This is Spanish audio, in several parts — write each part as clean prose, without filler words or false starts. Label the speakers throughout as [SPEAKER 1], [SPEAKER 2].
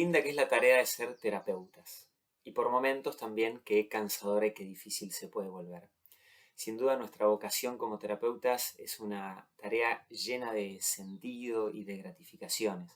[SPEAKER 1] linda que es la tarea de ser terapeutas. Y por momentos también qué cansadora y qué difícil se puede volver. Sin duda nuestra vocación como terapeutas es una tarea llena de sentido y de gratificaciones.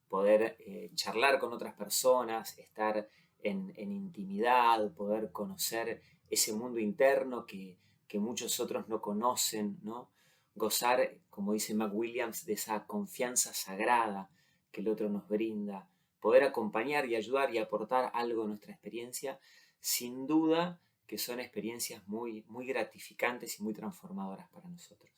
[SPEAKER 1] Poder charlar con otras personas, estar en intimidad, poder conocer ese mundo interno que muchos otros no conocen, ¿no? Gozar, como dice McWilliams, de esa confianza sagrada que el otro nos brinda, poder acompañar y ayudar y aportar algo a nuestra experiencia, sin duda que son experiencias muy, muy gratificantes y muy transformadoras para nosotros.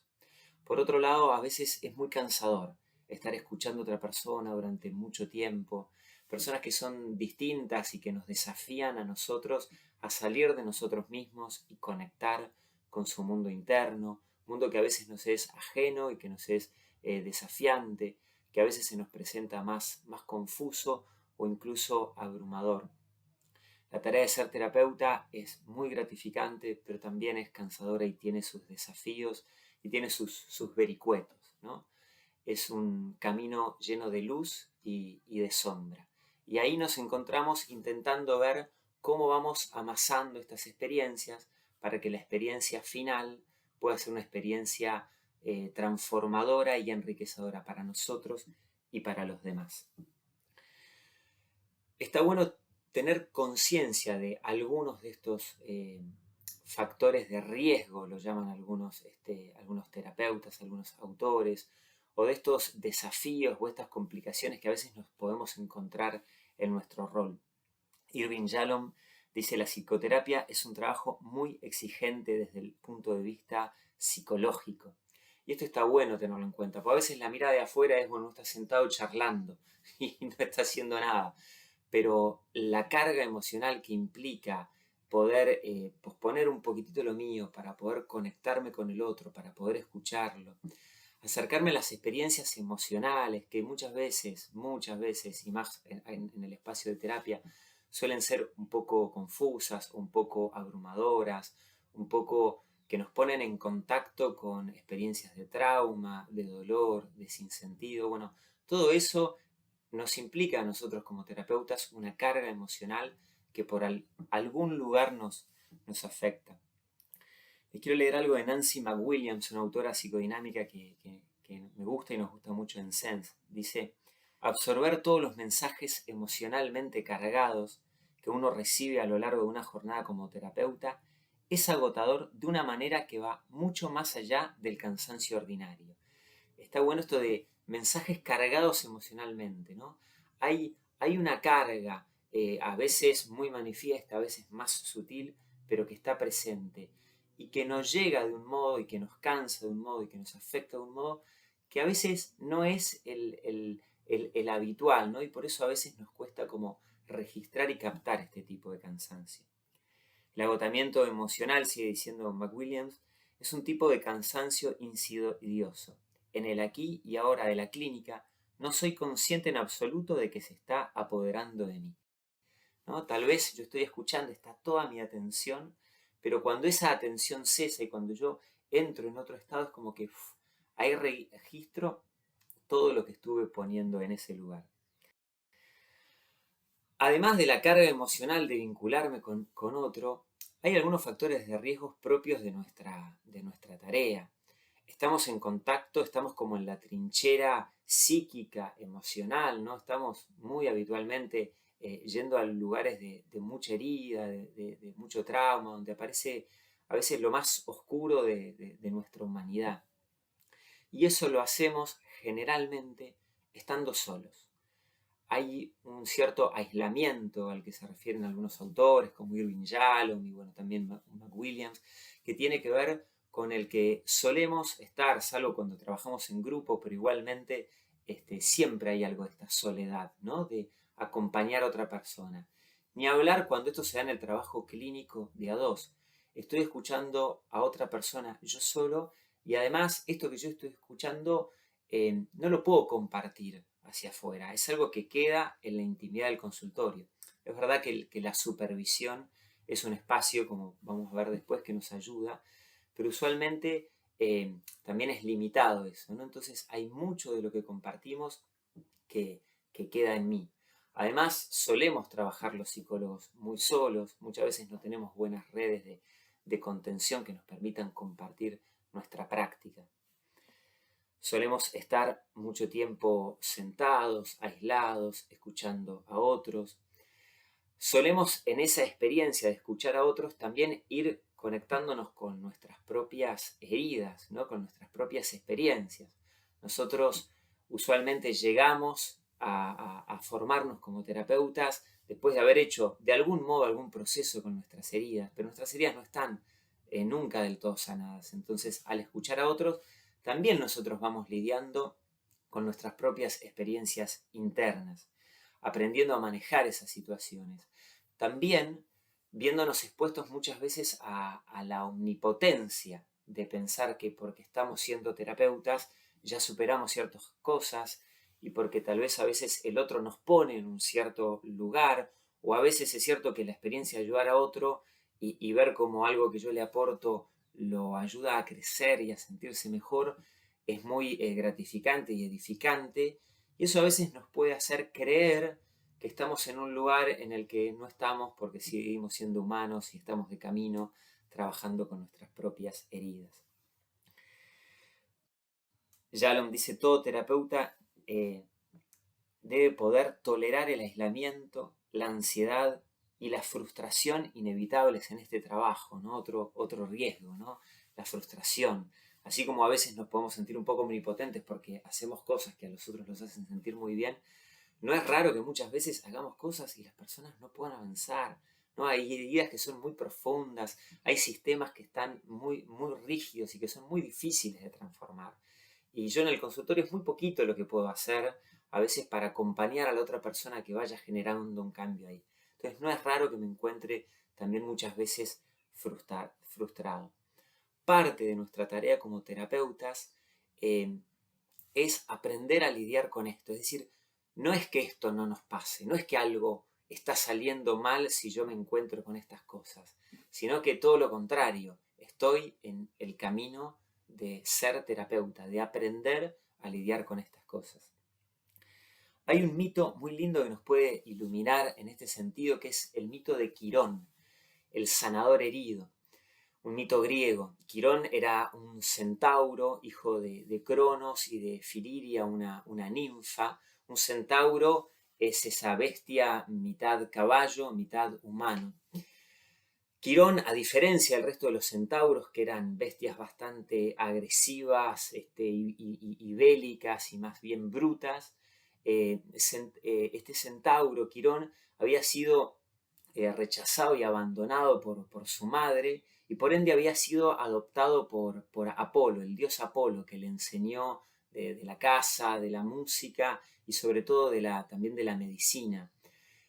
[SPEAKER 1] Por otro lado, a veces es muy cansador estar escuchando a otra persona durante mucho tiempo, personas que son distintas y que nos desafían a nosotros a salir de nosotros mismos y conectar con su mundo interno, mundo que a veces nos es ajeno y que nos es desafiante, que a veces se nos presenta más confuso o incluso abrumador. La tarea de ser terapeuta es muy gratificante, pero también es cansadora y tiene sus desafíos y tiene sus vericuetos, ¿no? Es un camino lleno de luz y de sombra. Y ahí nos encontramos intentando ver cómo vamos amasando estas experiencias para que la experiencia final pueda ser una experiencia transformadora y enriquecedora para nosotros y para los demás. Está bueno tener conciencia de algunos de estos factores de riesgo, lo llaman algunos terapeutas, algunos autores, o de estos desafíos o estas complicaciones que a veces nos podemos encontrar en nuestro rol. Irving Yalom dice: la psicoterapia es un trabajo muy exigente desde el punto de vista psicológico. Y esto está bueno tenerlo en cuenta, porque a veces la mirada de afuera es, bueno, uno está sentado charlando y no está haciendo nada, pero la carga emocional que implica poder posponer un poquitito lo mío para poder conectarme con el otro, para poder escucharlo, acercarme a las experiencias emocionales que muchas veces, y más en el espacio de terapia, suelen ser un poco confusas, un poco abrumadoras, un poco que nos ponen en contacto con experiencias de trauma, de dolor, de sinsentido. Bueno, todo eso nos implica a nosotros como terapeutas una carga emocional que por algún lugar nos afecta. Les quiero leer algo de Nancy McWilliams, una autora psicodinámica que me gusta y nos gusta mucho en Sense. Dice: absorber todos los mensajes emocionalmente cargados que uno recibe a lo largo de una jornada como terapeuta es agotador de una manera que va mucho más allá del cansancio ordinario. Está bueno esto de mensajes cargados emocionalmente, ¿no? Hay una carga, a veces muy manifiesta, a veces más sutil, pero que está presente y que nos llega de un modo y que nos cansa de un modo y que nos afecta de un modo que a veces no es el habitual, ¿no? Y por eso a veces nos cuesta como registrar y captar este tipo de cansancio. El agotamiento emocional, sigue diciendo McWilliams, es un tipo de cansancio insidioso. En el aquí y ahora de la clínica no soy consciente en absoluto de que se está apoderando de mí, ¿no? Tal vez yo estoy escuchando, está toda mi atención, pero cuando esa atención cesa y cuando yo entro en otro estado es como que ahí registro todo lo que estuve poniendo en ese lugar. Además de la carga emocional de vincularme con otro, hay algunos factores de riesgos propios de nuestra tarea. Estamos en contacto, estamos como en la trinchera psíquica, emocional, ¿no? Estamos muy habitualmente yendo a lugares de mucha herida, de mucho trauma, donde aparece a veces lo más oscuro de nuestra humanidad. Y eso lo hacemos generalmente estando solos. Hay un cierto aislamiento al que se refieren algunos autores, como Irving Yalom y bueno, también McWilliams, que tiene que ver con el que solemos estar, salvo cuando trabajamos en grupo, pero igualmente siempre hay algo de esta soledad, ¿no? De acompañar a otra persona. Ni hablar cuando esto se da en el trabajo clínico de a dos. Estoy escuchando a otra persona yo solo y además esto que yo estoy escuchando no lo puedo compartir hacia afuera, es algo que queda en la intimidad del consultorio. Es verdad que la supervisión es un espacio, como vamos a ver después, que nos ayuda, pero usualmente también es limitado eso, ¿no? Entonces hay mucho de lo que compartimos que queda en mí. Además, solemos trabajar los psicólogos muy solos, muchas veces no tenemos buenas redes de contención que nos permitan compartir nuestra práctica. Solemos estar mucho tiempo sentados, aislados, escuchando a otros. Solemos en esa experiencia de escuchar a otros también ir conectándonos con nuestras propias heridas, ¿no? Con nuestras propias experiencias. Nosotros usualmente llegamos a formarnos como terapeutas después de haber hecho de algún modo algún proceso con nuestras heridas, pero nuestras heridas no están nunca del todo sanadas. Entonces, al escuchar a otros, también nosotros vamos lidiando con nuestras propias experiencias internas, aprendiendo a manejar esas situaciones. También viéndonos expuestos muchas veces a la omnipotencia de pensar que porque estamos siendo terapeutas ya superamos ciertas cosas y porque tal vez a veces el otro nos pone en un cierto lugar, o a veces es cierto que la experiencia de ayudar a otro y ver como algo que yo le aporto lo ayuda a crecer y a sentirse mejor es muy gratificante y edificante, y eso a veces nos puede hacer creer que estamos en un lugar en el que no estamos porque seguimos siendo humanos y estamos de camino trabajando con nuestras propias heridas. Yalom dice, todo terapeuta debe poder tolerar el aislamiento, la ansiedad y la frustración inevitables en este trabajo, ¿no? Otro riesgo, ¿no? La frustración. Así como a veces nos podemos sentir un poco omnipotentes porque hacemos cosas que a los otros los hacen sentir muy bien, no es raro que muchas veces hagamos cosas y las personas no puedan avanzar, ¿no? Hay heridas que son muy profundas, hay sistemas que están muy rígidos y que son muy difíciles de transformar. Y yo en el consultorio es muy poquito lo que puedo hacer, a veces para acompañar a la otra persona que vaya generando un cambio ahí. Entonces no es raro que me encuentre también muchas veces frustrado. Parte de nuestra tarea como terapeutas es aprender a lidiar con esto. Es decir, no es que esto no nos pase, no es que algo está saliendo mal si yo me encuentro con estas cosas, sino que todo lo contrario, estoy en el camino de ser terapeuta, de aprender a lidiar con estas cosas. Hay un mito muy lindo que nos puede iluminar en este sentido, que es el mito de Quirón, el sanador herido. Un mito griego. Quirón era un centauro, hijo de Cronos y de Filiria, una ninfa. Un centauro es esa bestia mitad caballo, mitad humano. Quirón, a diferencia del resto de los centauros, que eran bestias bastante agresivas y bélicas y más bien brutas, este centauro, Quirón, había sido rechazado y abandonado por su madre, y por ende había sido adoptado por Apolo, el dios Apolo, que le enseñó de la caza, de la música y sobre todo también de la medicina.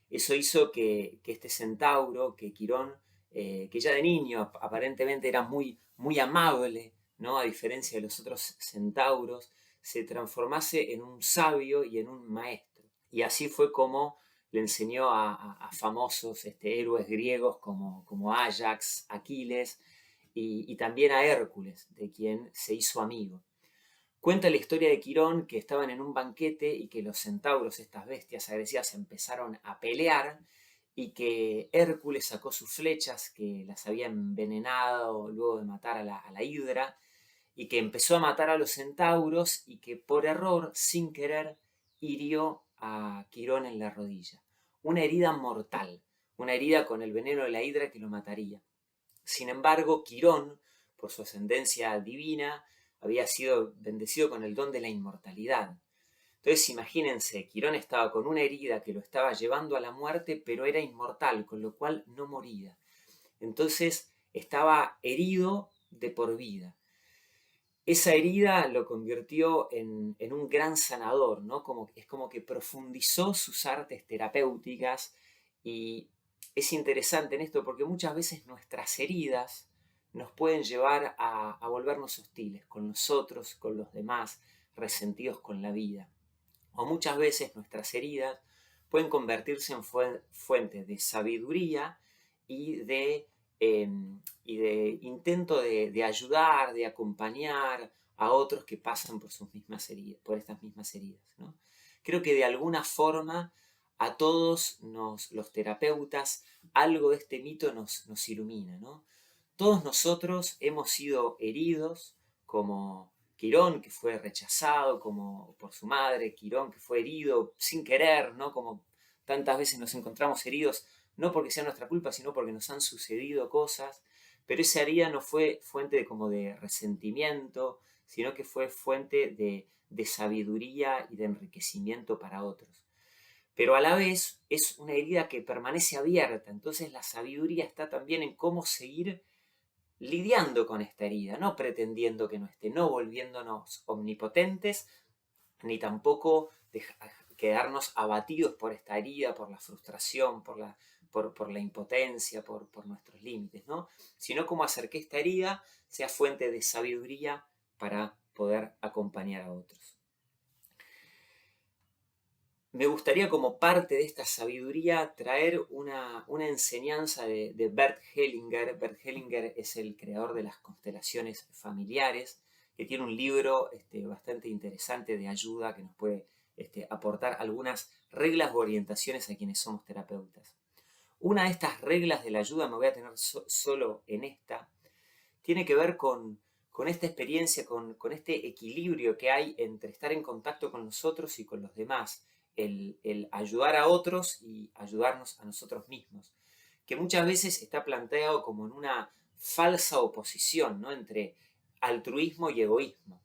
[SPEAKER 1] Eso hizo que este centauro, que Quirón, que ya de niño aparentemente era muy amable, ¿no? A diferencia de los otros centauros, se transformase en un sabio y en un maestro. Y así fue como le enseñó a famosos héroes griegos como Ajax, Aquiles y también a Hércules, de quien se hizo amigo. Cuenta la historia de Quirón, que estaban en un banquete y que los centauros, estas bestias agresivas, empezaron a pelear y que Hércules sacó sus flechas, que las había envenenado luego de matar a la hidra, y que empezó a matar a los centauros y que por error, sin querer, hirió a Quirón en la rodilla. Una herida mortal, una herida con el veneno de la hidra que lo mataría. Sin embargo, Quirón, por su ascendencia divina, había sido bendecido con el don de la inmortalidad. Entonces imagínense, Quirón estaba con una herida que lo estaba llevando a la muerte, pero era inmortal, con lo cual no moría. Entonces estaba herido de por vida. Esa herida lo convirtió en un gran sanador, ¿no? Es como que profundizó sus artes terapéuticas, y es interesante en esto porque muchas veces nuestras heridas nos pueden llevar a volvernos hostiles con nosotros, con los demás, resentidos con la vida. O muchas veces nuestras heridas pueden convertirse en fuentes de sabiduría y de intento de ayudar, de acompañar a otros que pasan por sus mismas heridas, por estas mismas heridas, ¿no? Creo que de alguna forma a todos los terapeutas algo de este mito nos ilumina, ¿no? Todos nosotros hemos sido heridos, como Quirón, que fue rechazado como por su madre, Quirón, que fue herido sin querer, ¿no? Como tantas veces nos encontramos heridos, no porque sea nuestra culpa, sino porque nos han sucedido cosas, pero esa herida no fue fuente como de resentimiento, sino que fue fuente de sabiduría y de enriquecimiento para otros. Pero a la vez es una herida que permanece abierta, entonces la sabiduría está también en cómo seguir lidiando con esta herida, no pretendiendo que no esté, no volviéndonos omnipotentes, ni tampoco quedarnos abatidos por esta herida, por la frustración, por la impotencia, por nuestros límites, ¿no? Sino cómo hacer que esta herida sea fuente de sabiduría para poder acompañar a otros. Me gustaría como parte de esta sabiduría traer una enseñanza de Bert Hellinger. Bert Hellinger es el creador de las constelaciones familiares, que tiene un libro bastante interesante de ayuda que nos puede aportar algunas reglas o orientaciones a quienes somos terapeutas. Una de estas reglas de la ayuda, me voy a tener solo en esta, tiene que ver con esta experiencia, con este equilibrio que hay entre estar en contacto con nosotros y con los demás. El ayudar a otros y ayudarnos a nosotros mismos, que muchas veces está planteado como en una falsa oposición, ¿no? Entre altruismo y egoísmo.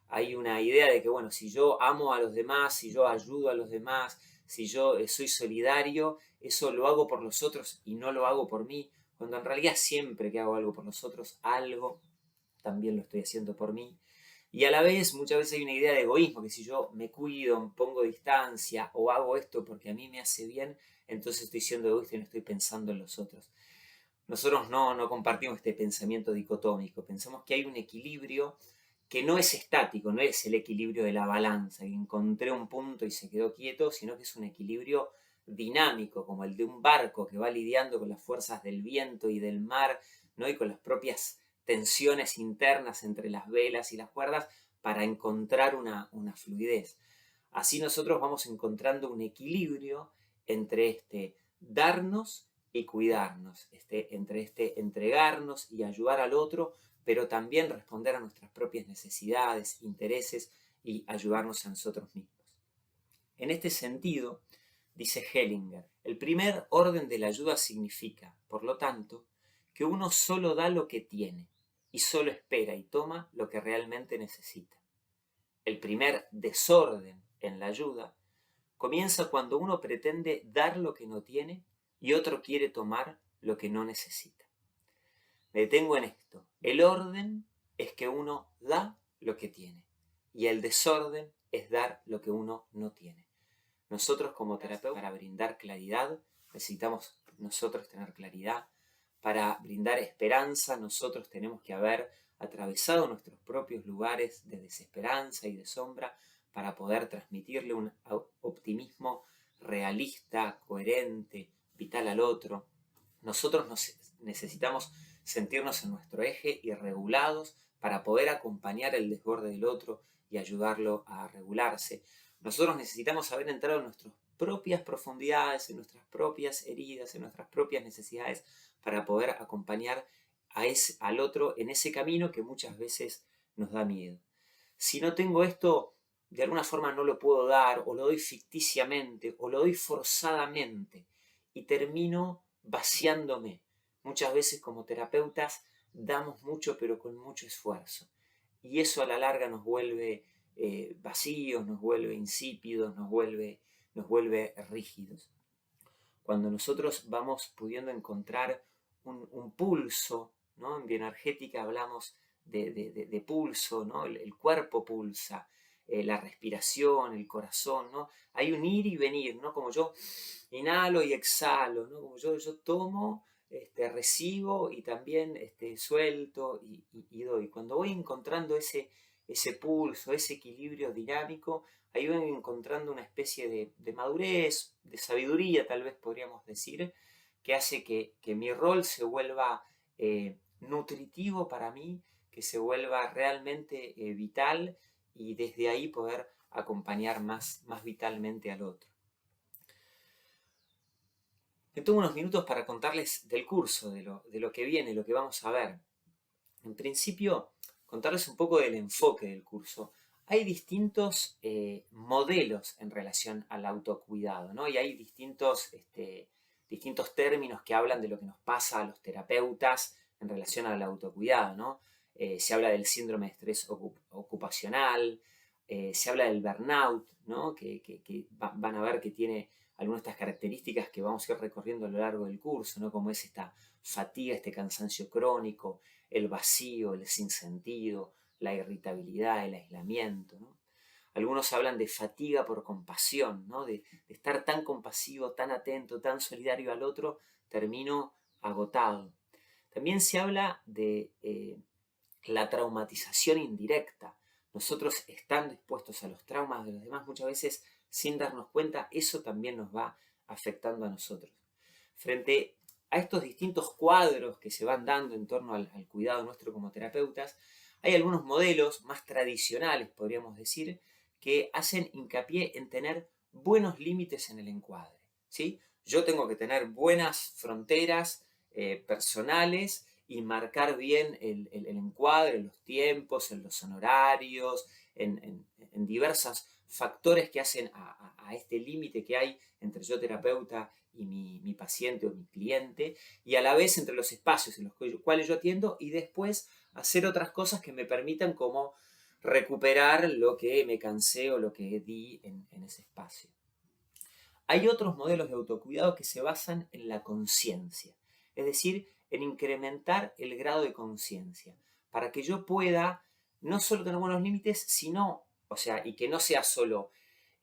[SPEAKER 1] Hay una idea de que, bueno, si yo amo a los demás, si yo ayudo a los demás, si yo soy solidario, eso lo hago por los otros y no lo hago por mí, cuando en realidad siempre que hago algo por los otros, algo también lo estoy haciendo por mí. Y a la vez, muchas veces hay una idea de egoísmo, que si yo me cuido, pongo distancia o hago esto porque a mí me hace bien, entonces estoy siendo egoísta y no estoy pensando en los otros. Nosotros no compartimos este pensamiento dicotómico, pensamos que hay un equilibrio que no es estático, no es el equilibrio de la balanza, que encontré un punto y se quedó quieto, sino que es un equilibrio dinámico, como el de un barco que va lidiando con las fuerzas del viento y del mar, ¿no? Y con las propias tensiones internas entre las velas y las cuerdas para encontrar una fluidez. Así nosotros vamos encontrando un equilibrio entre darnos y cuidarnos, entre entregarnos y ayudar al otro, pero también responder a nuestras propias necesidades, intereses y ayudarnos a nosotros mismos. En este sentido, dice Hellinger, el primer orden de la ayuda significa, por lo tanto, que uno solo da lo que tiene y solo espera y toma lo que realmente necesita. El primer desorden en la ayuda comienza cuando uno pretende dar lo que no tiene y otro quiere tomar lo que no necesita. Me detengo en esto. El orden es que uno da lo que tiene y el desorden es dar lo que uno no tiene. Nosotros como terapeutas, para brindar claridad, necesitamos nosotros tener claridad. Para brindar esperanza, nosotros tenemos que haber atravesado nuestros propios lugares de desesperanza y de sombra para poder transmitirle un optimismo realista, coherente, vital al otro. Nosotros necesitamos sentirnos en nuestro eje y regulados para poder acompañar el desborde del otro y ayudarlo a regularse. Nosotros necesitamos haber entrado en nuestras propias profundidades, en nuestras propias heridas, en nuestras propias necesidades para poder acompañar al otro en ese camino que muchas veces nos da miedo. Si no tengo esto, de alguna forma no lo puedo dar, o lo doy ficticiamente, o lo doy forzadamente, y termino vaciándome. Muchas veces como terapeutas damos mucho, pero con mucho esfuerzo. Y eso a la larga nos vuelve vacíos, nos vuelve insípidos, nos vuelve rígidos. Cuando nosotros vamos pudiendo encontrar un pulso, ¿no? En bioenergética hablamos de pulso, ¿no? El cuerpo pulsa, la respiración, el corazón, ¿no? Hay un ir y venir, ¿no? Como yo inhalo y exhalo, ¿no? Como yo tomo, recibo y también suelto y doy. Cuando voy encontrando ese pulso, ese equilibrio dinámico, ahí voy encontrando una especie de madurez, de sabiduría, tal vez podríamos decir, que hace que mi rol se vuelva nutritivo para mí, que se vuelva realmente vital y desde ahí poder acompañar más vitalmente al otro. Me tomo unos minutos para contarles del curso, de lo que viene, lo que vamos a ver. En principio, contarles un poco del enfoque del curso. Hay distintos modelos en relación al autocuidado, ¿no? Y hay distintos términos que hablan de lo que nos pasa a los terapeutas en relación al autocuidado, ¿no? Se habla del síndrome de estrés ocupacional, se habla del burnout, ¿no? Que van a ver que tiene algunas de estas características que vamos a ir recorriendo a lo largo del curso, ¿no? Como es esta fatiga, este cansancio crónico, el vacío, el sinsentido, la irritabilidad, el aislamiento, ¿no? Algunos hablan de fatiga por compasión, ¿no? De estar tan compasivo, tan atento, tan solidario al otro, termino agotado. También se habla de la traumatización indirecta. Nosotros estando expuestos a los traumas de los demás muchas veces sin darnos cuenta, eso también nos va afectando a nosotros. Frente a estos distintos cuadros que se van dando en torno al cuidado nuestro como terapeutas, hay algunos modelos más tradicionales, podríamos decir, que hacen hincapié en tener buenos límites en el encuadre, ¿sí? Yo tengo que tener buenas fronteras personales y marcar bien el encuadre, los tiempos, en los honorarios, en diversos factores que hacen a este límite que hay entre yo terapeuta y mi paciente o mi cliente, y a la vez entre los espacios en los cuales yo atiendo y después hacer otras cosas que me permitan como recuperar lo que me cansé o lo que di en ese espacio. Hay otros modelos de autocuidado que se basan en la conciencia, es decir, en incrementar el grado de conciencia, para que yo pueda no solo tener buenos límites, sino, o sea, y que no sea solo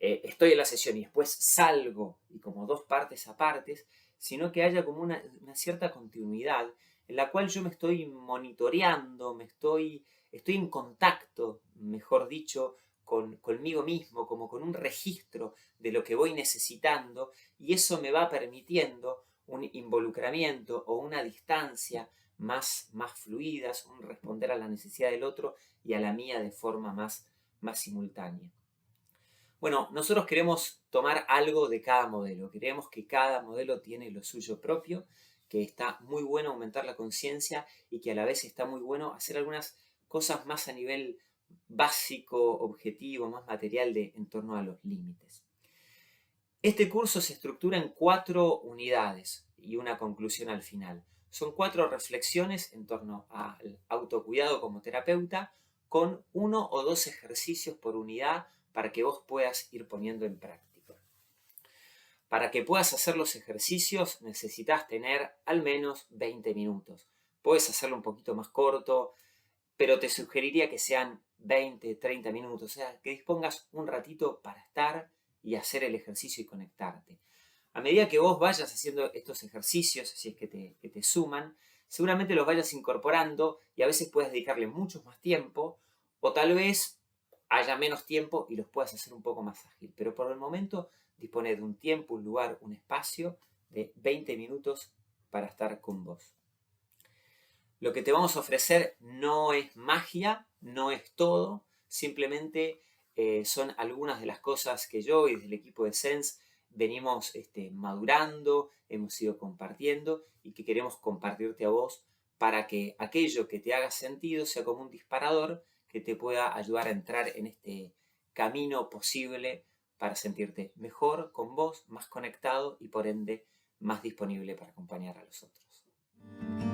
[SPEAKER 1] estoy en la sesión y después salgo y como dos partes apartes, sino que haya como una cierta continuidad en la cual yo me estoy monitoreando, estoy en contacto, mejor dicho, conmigo mismo, como con un registro de lo que voy necesitando, y eso me va permitiendo un involucramiento o una distancia más fluidas, un responder a la necesidad del otro y a la mía de forma más simultánea. Bueno, nosotros queremos tomar algo de cada modelo, creemos que cada modelo tiene lo suyo propio, que está muy bueno aumentar la conciencia y que a la vez está muy bueno hacer algunas cosas más a nivel básico, objetivo, más material en torno a los límites. Este curso se estructura en 4 unidades y una conclusión al final. Son 4 reflexiones en torno al autocuidado como terapeuta con 1 o 2 ejercicios por unidad para que vos puedas ir poniendo en práctica. Para que puedas hacer los ejercicios necesitas tener al menos 20 minutos. Puedes hacerlo un poquito más corto, pero te sugeriría que sean 20, 30 minutos, o sea, que dispongas un ratito para estar y hacer el ejercicio y conectarte. A medida que vos vayas haciendo estos ejercicios, si es que te suman, seguramente los vayas incorporando y a veces puedes dedicarle mucho más tiempo o tal vez haya menos tiempo y los puedas hacer un poco más ágil. Pero por el momento dispone de un tiempo, un lugar, un espacio de 20 minutos para estar con vos. Lo que te vamos a ofrecer no es magia, no es todo, simplemente son algunas de las cosas que yo y del equipo de Sense venimos madurando, hemos ido compartiendo y que queremos compartirte a vos para que aquello que te haga sentido sea como un disparador que te pueda ayudar a entrar en este camino posible para sentirte mejor con vos, más conectado y por ende más disponible para acompañar a los otros.